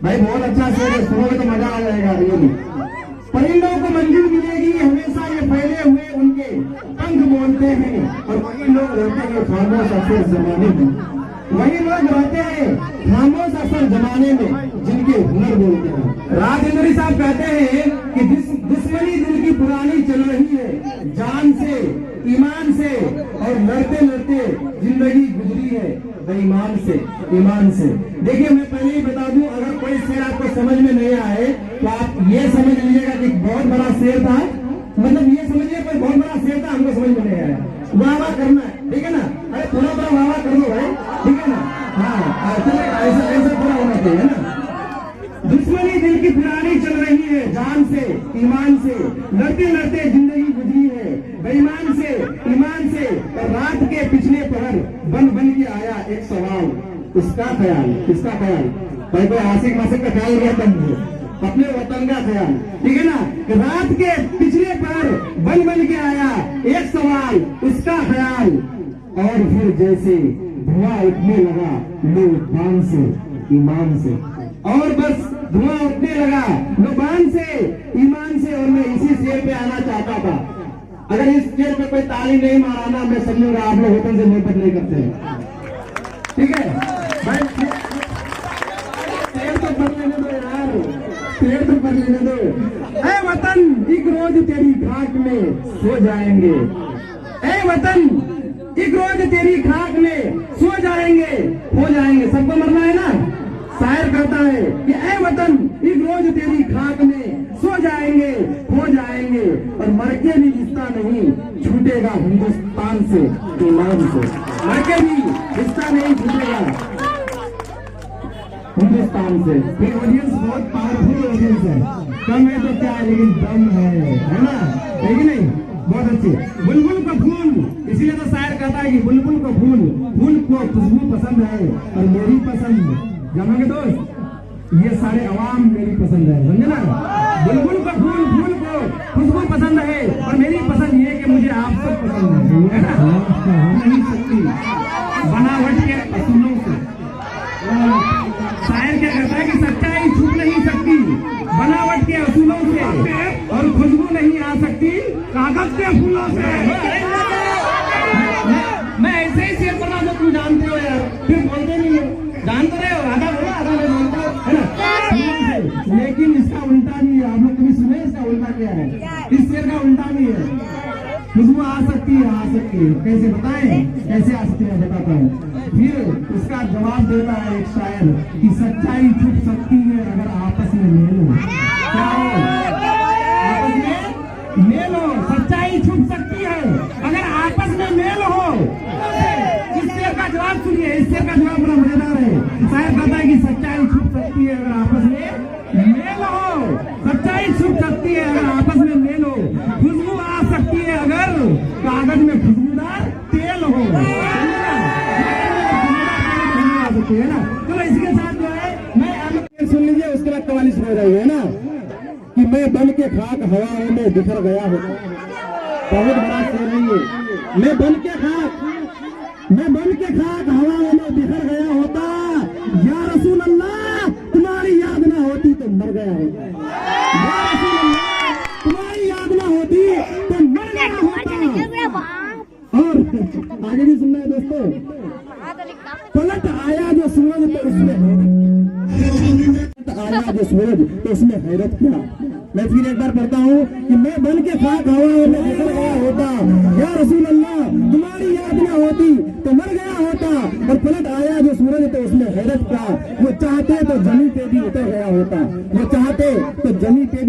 भाई बहुत अच्छा शेर है, सुनोगे तो मजा आ जाएगा। रियली परिंदों को मंजिल मिलेगी, हमेशा ये फैले हुए उनके पंख बोलते हैं, और वही लोग रहते हैं खामोश अक्सर जमाने में। वही लोग रहते हैं खामोश अक्सर जमाने में, जिनके हुनर बोलते हैं। राजेंद्र साहब कहते हैं कि दुश्मनी दिल की पुरानी चल रही है, जान से ईमान से, और लड़ते लड़ते जिंदगी गुजरी है बेईमान से ईमान से। देखिए मैं पहले ही बता दूं, अगर कोई शेर आपको समझ में नहीं आए तो आप ये समझ लीजिएगा कि बहुत बड़ा शेर था, मतलब ये समझिए कोई बहुत बड़ा शेर था, हमको समझ में नहीं आया। वाह वाह करना है, ठीक है ना? अरे थोड़ा बड़ा वाह वाह कर लो भाई, ठीक है ना? हाँ ऐसा ऐसा पूरा होना चाहिए ना। दुश्मनी दिल की पुरानी चल रही है, जान से ईमान से, लड़ते लड़ते जिंदगी गुजरी है बेईमान से ईमान से, और रात के पिछले पहर बन बन के आया एक सवाल, उसका ख्याल, किसका ख्याल? भाई कोई आशिक मासिक का ख्याल किया तब अपने वतन का ख्याल, ठीक है ना? कि रात के पिछले पहर बन बन के आया एक सवाल, उसका ख्याल, और फिर जैसे धुआं उठने लगा लोबान से ईमान से, और बस धुआं उठने लगा लोबान से ईमान से। और मैं इसी शेर पे आना चाहता था। अगर इस शेर पे कोई ताली नहीं माराना, मैं समझूंगा आप लोग वतन से मोहब्बत नहीं करते हैं, ठीक है भाई? शेर तो पढ़ लेने दो यार, शेर तो पढ़ लेने दो। ऐ वतन एक रोज तेरी खाक में सो जाएंगे, ऐ वतन एक रोज तेरी खाक में सो जाएंगे, हो जाएंगे, सबको मरना है ना। शायर कहता है कि ऐ वतन एक रोज तेरी खाक में सो जाएंगे, हो जाएंगे, और मर के भी रिश्ता नहीं छूटेगा हिंदुस्तान से ईमान से। मर के भी रिश्ता नहीं छूटेगा हिंदुस्तान से। फिर ऑडियंस बहुत पावरफुल ऑडियंस है, कम है तो क्या है लेकिन दम है ना? है कि नहीं? बहुत अच्छे। बुलबुल का फूल, इसीलिए तो शायर कहता है कि बुलबुल का फूल, फूल को खुशबू पसंद है और मेरी पसंद, जानोगे दोस्त, ये सारे अवाम मेरी पसंद है, समझे ना? बुलबुल का फूल, फूल को खुशबू पसंद है, और मेरी पसंद ये कि मुझे आप सब पसंद है ना? नहीं सकती बनावट के असूलों से। शायर क्या कहता है कि सच्चाई छुप नहीं सकती बनावट के असूलों से, और खुशबू नहीं आ सकती कागज के फूलों से। मैं ऐसे ही शेर पढ़ा तो तुम जानते हो यार, फिर बोलते नहीं हो, जानते रहे हो, आधा बोला आधा नहीं बोलते हो, है ना? लेकिन इसका उल्टा भी है, आप लोग कभी सुने इसका उल्टा क्या है? इस शेर का उल्टा भी है। खुशबू आ सकती है, आ सकती है, कैसे बताएं? कैसे आ सकती है बताता हूँ। फिर उसका जवाब देता है एक शायर कि सच्चाई छुप सकती है अगर आपस में मेल हो। क्या हो? आपस में मेल हो, सच्चाई छुप सकती है अगर आपस में मेल हो। इस शेर का जवाब सुनिए, इस शेर का जवाब बड़ा मजेदार है। शायर कहता है कि सच्चाई छुप सकती है अगर आपस में मेल हो, सच्चाई छुप सकती है अगर आपस में मेल हो, खुशबू आ सकती है अगर कागज में खुशबूदार तेल हो, है ना? तो इसके साथ जो है मैं सुन लीजिए, उसके बाद कवाली शुरू हो जाएगी, है ना? कि मैं बन के खाक हवाओं में बिखर गया हूँ। बहुत बड़ा शेर है ये। मैं बन के खाक हवाओं में बिखर गया होता, या रसूल अल्लाह तुम्हारी याद ना होती तो मर गया होता। या रसूल अल्लाह तुम्हारी याद ना होती तो मर गया होता। और आगे भी सुनना है दोस्तों। पलट आया जो सूरज तो उसमें हैरत क्या। मैं फिर एक बार पढ़ता हूँ कि मैं बन के खाक हवाओं में बिखर गया होता, या रसूल अल्लाह तुम्हारी याद ना होती तो मर गया होता, और पलट आया जो सूरज तो उसमें हैरत क्या। वो चाहते तो जमी पे भी उतर गया होता, वो चाहते तो जमी पे भी